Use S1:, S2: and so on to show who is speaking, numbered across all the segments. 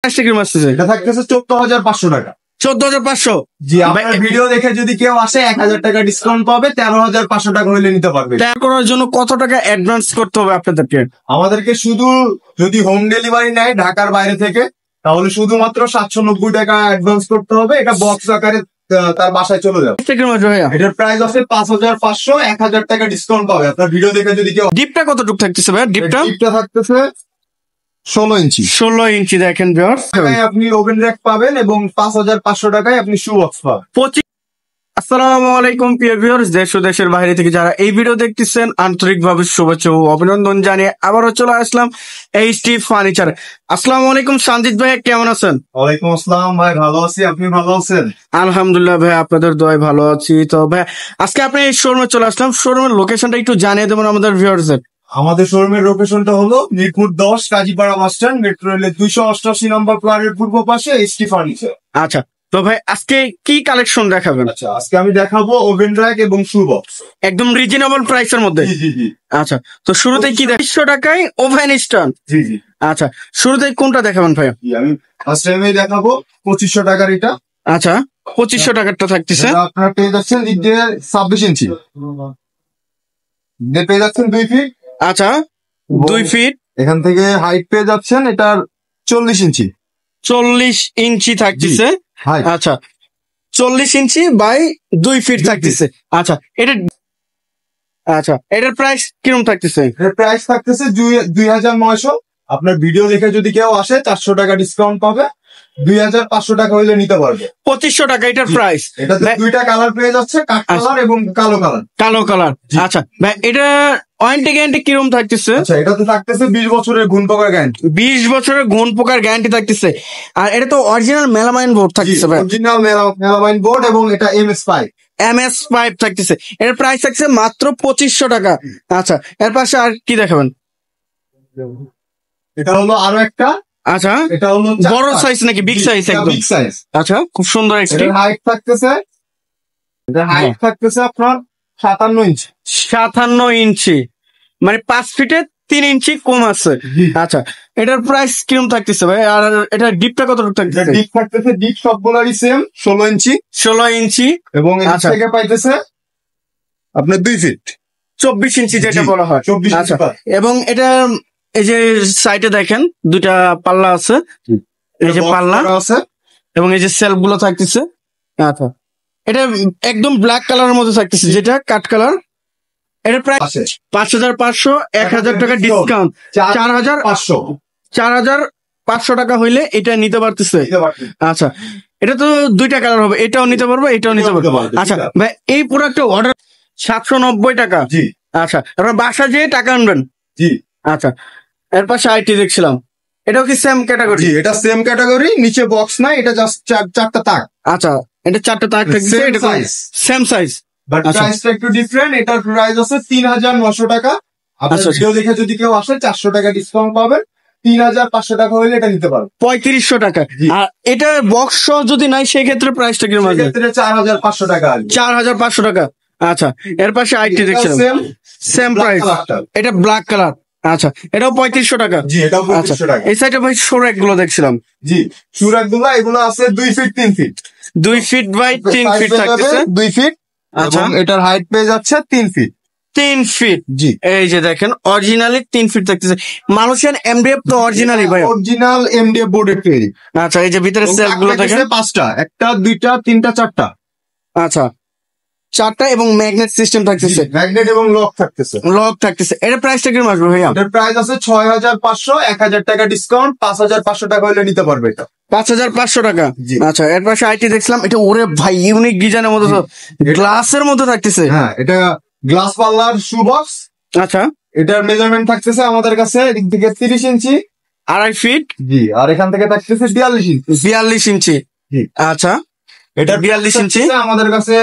S1: এটা থাকতেছে 14,500 টাকা।
S2: 14,500।
S1: জি, আপনার ভিডিও দেখে যদি কেউ আসে 1,000 টাকা ডিসকাউন্ট পাবে, 13,500 টাকা হইলে নিতে পারবে।
S2: তা করার জন্য কত টাকা অ্যাডভান্স করতে হবে আপনাদেরকে?
S1: আমাদেরকে শুধু যদি হোম ডেলিভারি নেয় ঢাকার বাইরে থেকে, তাহলে শুধুমাত্র 790 টাকা অ্যাডভান্স করতে হবে। এটা বক্স আকারে তার বাসায় চলে যাবে। এটার প্রাইস আছে 5,500, 1,000 টাকা ডিসকাউন্ট পাবে আপনার ভিডিও দেখে যদি কেউ।
S2: ডিপটা কতটুকু থাকতেছে ভাই? ডিপটা
S1: থাকতেছে 16 ইঞ্চি।
S2: 16 ইঞ্চি দেখেন ভিউয়ার্স।
S1: আপনি ওভেন র‍্যাক পাবেন এবং 5,500 টাকায় আপনি শু বক্স পাবেন।
S2: আসসালামু আলাইকুম প্রিয় ভিউয়ার্স, দেশ ও দেশের বাইরে থেকে যারা এই ভিডিও দেখতেছেন আন্তরিকভাবে শুভেচ্ছা ও অভিনন্দন জানিয়ে আবারও চলে আসলাম এইচটি ফার্নিচার। আসসালামু আলাইকুম সঞ্জিত ভাই, কেমন আছেন?
S1: ওয়ালাইকুম আসসালাম ভাই, ভালো আছি। আপনি ভালো আছেন?
S2: আলহামদুলিল্লাহ ভাই, আপনাদের দোয়ায় ভালো আছি। তো ভাই আজকে আপনি এই শোরুমে চলে আসলাম, শোরুমের লোকেশনটা একটু জানিয়ে দেবেন আমাদের ভিউয়ার্সদের।
S1: আমাদের শোরুমের লোকেশনটা হলো Mirpur 10 Kazipara bus stand, metro রেলের 288 নম্বর প্ল্যাটফর্মের পূর্ব পাশে এইচটি ফার্নিচার।
S2: আচ্ছা, তো ভাই আজকে কি কালেকশন দেখাবেন?
S1: আচ্ছা, আজকে আমি দেখাবো ওভেন র‍্যাক এবং শু বক্স
S2: একদম রিজনেবল প্রাইসের মধ্যে।
S1: জি।
S2: আচ্ছা, তো শুরুতে কি 200 টাকায় ওভেন স্ট্যান্ড।
S1: জি।
S2: আচ্ছা, শুরুতে কোনটা দেখাবেন ভাই?
S1: আমি ফার্স্ট টাইমে দেখাবো 2,500 টাকার এটা।
S2: আচ্ছা, 2,500 টাকারটা থাকতেছে।
S1: আপনারা পেয়ে যাচ্ছেন দিক দিয়ে 26 ইঞ্চি, পেয়ে যাচ্ছেন 2 ফিট।
S2: আচ্ছা, 2 ফিট।
S1: এখান থেকে হাইট পেয়ে যাচ্ছেন এটার 40 ইঞ্চি।
S2: 40 ইঞ্চি থাকতেছে। আচ্ছা, 40 ইঞ্চি বাই 2 ফিট থাকতেছে। আচ্ছা, এটার প্রাইস কিরকম থাকতেছে?
S1: এর প্রাইস থাকতেছে 2,900। আপনার ভিডিও দেখে যদি কেউ আসে 400 টাকা ডিসকাউন্ট পাবে, 2,500 টাকা হইলে নিতে পারবে।
S2: 2,500 টাকা এটার প্রাইস।
S1: এটাতে দুইটা কালার পেয়ে যাচ্ছে, কাঠ কালার এবং কালো কালার।
S2: আচ্ছা ভাই, এটা ওয়ারেন্টি গ্যারান্টি কিরকম থাকতেছে?
S1: আচ্ছা, এটাতে থাকতেছে 20 বছরের ঘুণ পোকার গ্যারান্টি।
S2: 20 বছরের ঘুণ পোকার গ্যারান্টি থাকতেছে। আর এটা তো অরিজিনাল মেলামাইন বোর্ড থাকতেছে ভাই।
S1: অরিজিনাল মেলামাইন বোর্ড এবং এটা MS5
S2: থাকতেছে। এর প্রাইস থাকছে মাত্র 2,500 টাকা। আচ্ছা, এর পাশে আর কি দেখাবেন?
S1: এটা হলো আরো একটা।
S2: আচ্ছা,
S1: এটা হলো
S2: বড় সাইজ নাকি বিগ সাইজ? একদম
S1: বিগ সাইজ।
S2: আচ্ছা, খুব সুন্দর একটি
S1: হাইট থাকতেছে। এটা হাইট থাকতেছে আপনার 57 ইঞ্চি।
S2: 57 ইঞ্চি, মানে 5 ফিটে 3 ইঞ্চি কম আছে। আচ্ছা, এটার প্রাইস কিরকম থাকতেছে ভাই? আর এটার ডিপটা কতটুকু থাকতেছে?
S1: ডিপ থাকতেছে, ডিপ সবগুলোরই সেম 16 ইঞ্চি।
S2: 16 ইঞ্চি
S1: এবং এর থেকে পাইতেছে আপনার 2 ফিট
S2: 24 ইঞ্চি যেটা বলা হয়।
S1: 24
S2: আচ্ছা,
S1: ইঞ্চি।
S2: এবং এটা এই যে সাইডে দেখেন দুটা পাল্লা আছে, এই যে পাল্লা
S1: আছে
S2: এবং এই যে সেলফ গুলো থাকতেছে। আচ্ছা, এটা একদম ব্ল্যাক কালারের মধ্যে থাকতেছে, যেটা কাঠ কালার। এটা প্রায় 5,500, 1,000 টাকা ডিসকাউন্ট, 4,500 টাকা হইলে এটা নিতে পারতেছে। আচ্ছা, এটা তো দুইটা কালার হবে, এটাও নিতে পারবো, এটাও নিতে পারবো। আচ্ছা ভাই, এই প্রোডাক্টটা অর্ডার 790 টাকা।
S1: জি।
S2: আচ্ছা, আপনার বাসা যেয়ে টাকা আনবেন।
S1: জি।
S2: আচ্ছা, এর পাশে আইটি দেখছিলাম, এটাও কি সেম ক্যাটাগরি?
S1: জি, এটা সেম ক্যাটাগরি, নিচে বক্স না, এটা জাস্ট চারটা তাক।
S2: আচ্ছা, এটা 4টা তাক থাকছে, এটা সেম সাইজ,
S1: বাট প্রাইসটা একটু ডিফারেন্ট। এটার প্রাইস আছে 3,900 টাকা। আপনার ভিডিও দেখে যদি কেউ আসে 400 টাকা ডিসকাউন্ট পাবেন, 3,500 টাকা হইলে এটা নিতে পারবেন।
S2: 3,500 টাকা। আর এটা বক্স সহ যদি নাই সেই ক্ষেত্রে প্রাইসটা কিরকম আসবে?
S1: সেক্ষেত্রে 4,500 টাকা আসবে।
S2: 4,500 টাকা। আচ্ছা, এর পাশে আইটি দেখছিলাম, সেম প্রাইস, এটা ব্ল্যাক কালার। আচ্ছা, এটাও 3,500 টাকা।
S1: জি, এটাও 3,500 টাকা।
S2: এই সাইডে ভাই শোরাক গুলো দেখছিলাম।
S1: জি, শোরাক গুলো এগুলো আছে 2 feet 3 feet.
S2: 2 feet by 3 feet থাকতেছে।
S1: 2 ফিট। আচ্ছা, এটার হাইট পেয়ে যাচ্ছে 3 ফিট।
S2: 3 ফিট।
S1: জি,
S2: এই যে দেখেন অরিজিনালি 3 ফিট থাকতেছে। মালয়েশিয়ান MDF তো অরিজিনালি ভাই,
S1: অরিজিনাল MDF বোর্ডের তৈরি।
S2: আচ্ছা, এই যে ভিতরে সেলফ গুলো দেখেন,
S1: 5টা, 1টা 2টা 3টা 4টা।
S2: আচ্ছা, 4টা এবং ম্যাগনেট সিস্টেম থাকতেছে,
S1: ম্যাগনেট এবং লক থাকতেছে। এর প্রাইসটা কিরকম আসবে ভাইয়া? এটার প্রাইস আছে 6,500, 1,000 টাকা ডিসকাউন্ট, 5,500 টাকা হলে নিতে পারবে এটা।
S2: 5,500 টাকা। আচ্ছা, এর পাশে আইটি দেখছিলাম, এটা ওরে ভাই ইউনিক ডিজাইনের মধ্যে, গ্লাসের মধ্যে থাকতেছে।
S1: হ্যাঁ, এটা গ্লাস পাল্লার শু বক্স।
S2: আচ্ছা,
S1: এটার মেজারমেন্ট থাকতেছে আমাদের কাছে এদিক থেকে 30 ইঞ্চি,
S2: 2.5 ফিট।
S1: জি, আর এখান থেকে থাকতেছে 42 ইঞ্চি।
S2: 42 ইঞ্চি।
S1: জি।
S2: আচ্ছা,
S1: এটা
S2: 42 ইঞ্চি
S1: আমাদের কাছে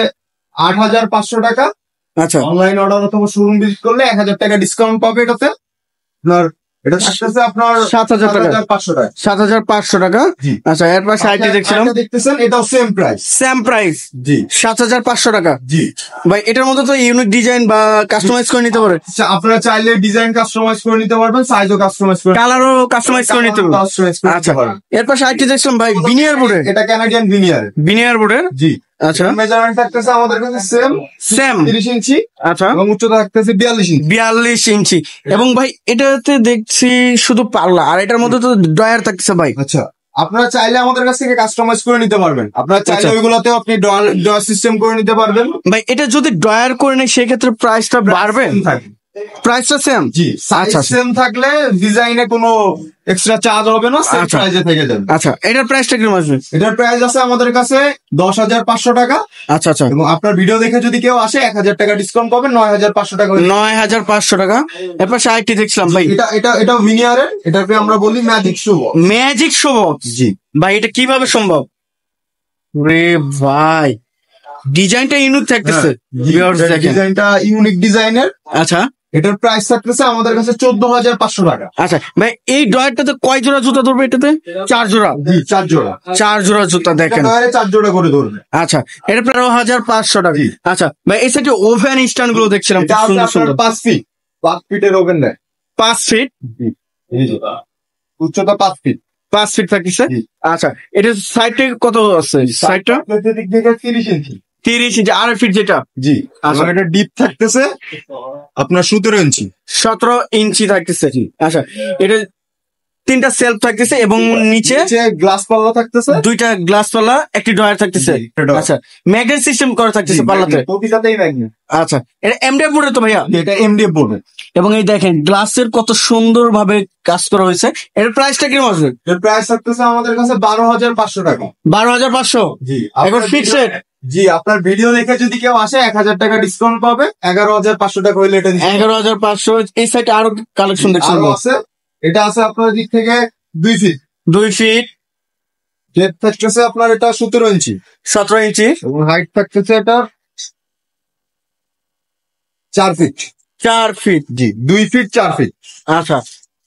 S1: 8,500 টাকা।
S2: আচ্ছা,
S1: অনলাইন অর্ডার অথবা শোরুম ভিজিট করলে 1,000 টাকা ডিসকাউন্ট পাবে এটাতে। আপনার এটা থাকতেছে আপনার
S2: 7,000 টাকা।
S1: 7,500 টাকা।
S2: 7,500 টাকা।
S1: জি।
S2: আচ্ছা, এরপর সাইডে দেখছিলাম
S1: এটা দেখতেছেন, এটাও সেম প্রাইস।
S2: সেম প্রাইস
S1: জি
S2: 7,500 টাকা।
S1: জি।
S2: ভাই এটার মধ্যে তো ইউনিক ডিজাইন বা কাস্টমাইজ করে নিতে পারে,
S1: আপনারা চাইলে ডিজাইন কাস্টমাইজ করে নিতে পারবেন, সাইজও কাস্টমাইজ করে
S2: কালারও কাস্টমাইজ করে নিতে পারে।
S1: customize করে নিতে
S2: আচ্ছা,
S1: পারবেন।
S2: এরপর সাইডে দেখছিলাম ভাই বিনিয়ার বোর্ডের,
S1: এটা ক্যানাডিয়ান ভিনিয়ার।
S2: বিনিয়ার বোর্ডের।
S1: জি।
S2: আচ্ছা
S1: মেজারমেন্ট থাকতেছে আমাদের কাছে সেম
S2: সেম।
S1: 30 ইঞ্চি
S2: আচ্ছা,
S1: এবং উচ্চতা থাকতেছে 42 ইঞ্চি।
S2: 42 ইঞ্চি। এবং ভাই এটাতে দেখছি শুধু পাল্লা, আর এটার মধ্যে তো ড্রয়ার থাকছে ভাই।
S1: আচ্ছা, আপনারা চাইলে আমাদের কাছ থেকে কাস্টমাইজ করে নিতে পারবেন। আপনারা চাইলে
S2: আচ্ছা।
S1: ওইগুলোতেও আপনি ড্রয়ার সিস্টেম করে নিতে পারবেন।
S2: ভাই এটা যদি ড্রয়ার করে নেই সেক্ষেত্রে প্রাইসটা বাড়বে?
S1: থাকে।
S2: প্রাইসটা সেম?
S1: জি, সাইজ
S2: আচ্ছা।
S1: সেম থাকলে ডিজাইনে কোনো এক্সট্রা চার্জ হবে না, সেম
S2: আচ্ছা।
S1: প্রাইসে থেকে যাবে।
S2: আচ্ছা, এটার প্রাইসটা কিরকম আসবে?
S1: এটার প্রাইস আছে আমাদের কাছে 10,500 টাকা।
S2: আচ্ছা আচ্ছা,
S1: এবং আপনার ভিডিও দেখে যদি কেউ আসে 1,000 টাকা ডিসকাউন্ট পাবেন, 9,500 টাকা হয়ে যাবে।
S2: 9,500 টাকা। এরপর সাইডটি দেখছিলাম ভাই
S1: এটা ভিনিয়ারের, এটাকে আমরা বলি ম্যাজিক শো।
S2: ম্যাজিক শোভ।
S1: জি।
S2: ভাই এটা কিভাবে সম্ভব? রে ভাই ডিজাইনটা ইউনিক থাকতেছে। Viewers দেখেন।
S1: ডিজাইনটা ইউনিক ডিজাইনের।
S2: আচ্ছা
S1: এটার প্রাইস থাকতেছে আমাদের কাছে 14,500 টাকা।
S2: আচ্ছা ভাই, এই ড্রয়ারটাতে কয় জোড়া জুতা ধরবে? এটাতে 4 জোড়া।
S1: জি, 4 জোড়া।
S2: 4 জোড়া জুতা দেখেন।
S1: এটা 4 জোড়া করে ধরবে।
S2: আচ্ছা, এটা 13,500 টাকা।
S1: জি।
S2: আচ্ছা ভাই, এই সাইডে ওভেন স্ট্যান্ড গুলো দেখছিলাম
S1: এটা
S2: খুব
S1: আছে
S2: সুন্দর
S1: আপনার
S2: সুন্দর।
S1: 5 ফিট। 5 ফিটের ওভেন দেয়।
S2: 5 ফিট।
S1: এই যে, উচ্চতা 5 ফিট।
S2: 5 ফিট থাকছে।
S1: জি।
S2: আচ্ছা, এটা সাইডটা কত আছে? সাইডটা
S1: আপনাদের দিক থেকে 30 ইঞ্চি।
S2: 30 ইঞ্চি। 8 ফিট যেটা
S1: জি।
S2: আচ্ছা।
S1: আর এটা ডিপ থাকতেছে আপনার 17 ইঞ্চি।
S2: 17 ইঞ্চি থাকতেছে। আচ্ছা, এটা 3টা সেলফ থাকতেছে এবং নিচে
S1: গ্লাস পাল্লা থাকতেছে।
S2: 2টা গ্লাস পাল্লা, একটি ড্রয়ার থাকতেছে।
S1: জি, একটা drawer।
S2: আচ্ছা, ম্যাগনেট সিস্টেম করা থাকতেছে পাল্লাতে।
S1: প্রতিটাতেই ম্যাগনেট।
S2: আচ্ছা, এটা এমডিএফ বোর্ডে তো ভাইয়া।
S1: এটা এমডিএফ বোর্ডের।
S2: এবং এই দেখেন গ্লাসের কত সুন্দর ভাবে কাজ করা হয়েছে। এর প্রাইসটা কিরকম আসবে?
S1: এর প্রাইস থাকতেছে আমাদের কাছে 12,500 টাকা।
S2: 12,500।
S1: জি।
S2: এখন ফিক্সড।
S1: জি, আপনার ভিডিও দেখে যদি কেউ আসে 1,000 টাকা ডিসকাউন্ট পাবে। 11,500 টাকা হইলে এটা দিচ্ছি।
S2: 11,500। এই সাইডে আরো কালেকশন দেখছেন?
S1: আরো আছে। এটা আছে আপনার দিক থেকে 2 ফিট।
S2: 2 ফিট।
S1: ডেপথ থাকতেছে আপনার এটা 17 ইঞ্চি
S2: 17 ইঞ্চি।
S1: এবং হাইট থাকতেছে এটা 4 ফিট।
S2: 4 ফিট।
S1: জি, 2 ফিট 4 ফিট।
S2: আচ্ছা,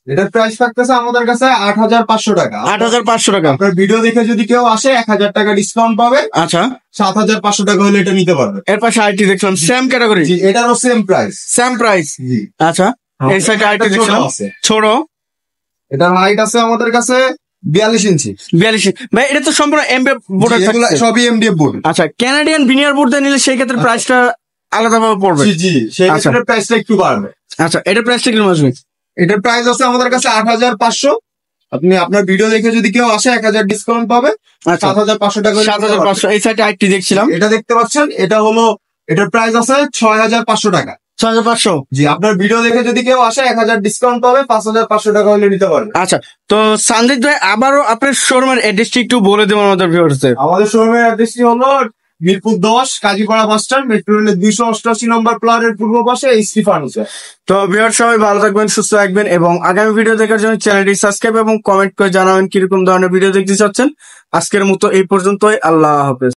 S1: এটার প্রাইস থাকতেছে আমাদের কাছে 8,500 টাকা।
S2: 8,500 টাকা।
S1: আপনার ভিডিও দেখে যদি কেউ আসে 1,000 টাকা ডিসকাউন্ট পাবে।
S2: আচ্ছা,
S1: 7,500 টাকা হলে এটা নিতে পারবে।
S2: এর পাশে আইটি দেখলাম সেম ক্যাটাগরি,
S1: জি, এটারও সেম প্রাইস।
S2: Same price.
S1: জি।
S2: আচ্ছা, এই সাইডে আইটি
S1: এটা ছোট
S2: দেখলাম
S1: আছে।
S2: ছোট।
S1: এটার হাইট আছে আমাদের কাছে 42 ইঞ্চি।
S2: 42। ভাই এটা তো সম্পূর্ণ এমডিএফ বোর্ড
S1: জি, এগুলা
S2: থাকছে।
S1: সবই এমডিএফ বোর্ড।
S2: আচ্ছা, ক্যানাডিয়ান ভিনিয়ার বোর্ড দিয়ে নিলে সেই ক্ষেত্রে প্রাইসটা আলাদাভাবে পড়বে।
S1: জি জি, সেই
S2: আচ্ছা।
S1: ক্ষেত্রে প্রাইসটা একটু বাড়বে।
S2: আচ্ছা, এটার প্রাইসটা কিরকম আসবে?
S1: এটার প্রাইস আছে আমাদের কাছে 8,500। আপনি আপনার ভিডিও দেখে যদি কেউ আসে 1,000 ডিসকাউন্ট পাবে।
S2: আচ্ছা,
S1: 7,500 টাকা হলে নিতে পারবে।
S2: 7,500। এই সাইডে আইটি দেখছিলাম
S1: এটা দেখতে পাচ্ছেন, এটা হলো এটার প্রাইস আছে 6,500 টাকা।
S2: 6,500।
S1: জি, আপনার ভিডিও দেখে যদি কেউ আসে 1,000 ডিসকাউন্ট পাবে, 5,500 টাকা হলে নিতে পারবে।
S2: আচ্ছা, তো সঞ্জিত ভাই আবারও আপনার শোরুমের অ্যাড্রেসটি একটু বলে দেবেন আমাদের ভিউয়ারদের।
S1: আমাদের শোরুমের অ্যাড্রেসটি হলো Mirpur 10 Kazipara bus stand, metro রেলের 288 নম্বর প্লটের পূর্ব পাশে এইচটি ফার্নিচার।
S2: তো ভিউয়ার সবাই ভালো থাকবেন, সুস্থ থাকবেন এবং আগামী ভিডিও দেখার জন্য চ্যানেলটি সাবস্ক্রাইব এবং কমেন্ট করে জানাবেন কিরকম ধরনের ভিডিও দেখতে চাচ্ছেন। আজকের মতো এই পর্যন্তই। আল্লাহ হাফেজ।